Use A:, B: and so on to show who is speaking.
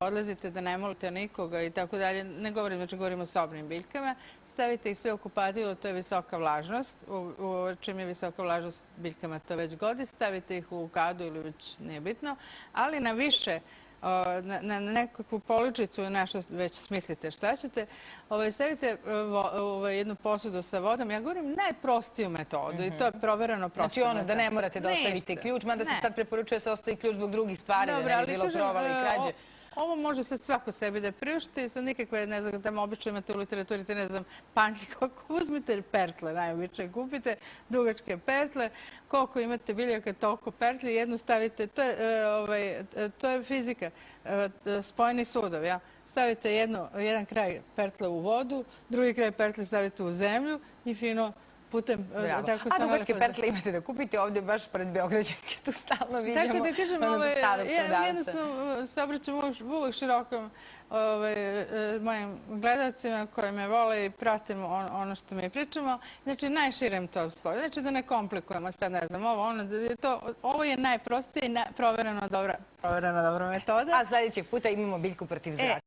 A: odlazite, da ne molite nikoga i tako dalje. Ne govorim, znači govorimo o sobnim biljkama. Stavite ih sve u kupatilo, to je visoka vlažnost. Čim je visoka vlažnost biljkama, to već godi. Stavite ih u kadu ili već nije bitno. Ali na više, na nekakvu poličicu i nešto već smislite šta ćete. Stavite jednu posudu sa vodom. Ja govorim najprostiju metodu i to je provereno prosto.
B: Znači ono da ne morate da ostavite ključ, mada se sad preporučuje da se ostavi ključ zbog drugih stvari, da ne bi bilo provale i krađe.
A: Ovo može sad svako sebi da priušti, sa nikakve, ne znam, tamo obično imate u literaturi, te ne znam, panjke, koliko uzmite pertle, najobičnije kupite, dugačke pertle, koliko imate biljaka, toliko pertli, jednu stavite, to je fizika, spojeni sudovi, ja. Stavite jedan kraj pertle u vodu, drugi kraj pertle stavite u zemlju i fino putem...
B: A dugačke pertle imate da kupite ovdje baš pred Beograđanke, tu stalno vidimo.
A: Tako da kažem, jednostavno se obraćam uvijek širokom mojim gledalcima koji me vole i pratim ono što mi pričamo. Znači, najširem to stoji. Znači, da ne komplikujemo sad, ne znam, ovo je najprostije i provereno dobra metoda.
B: A sljedećeg puta imamo biljku protiv zraka.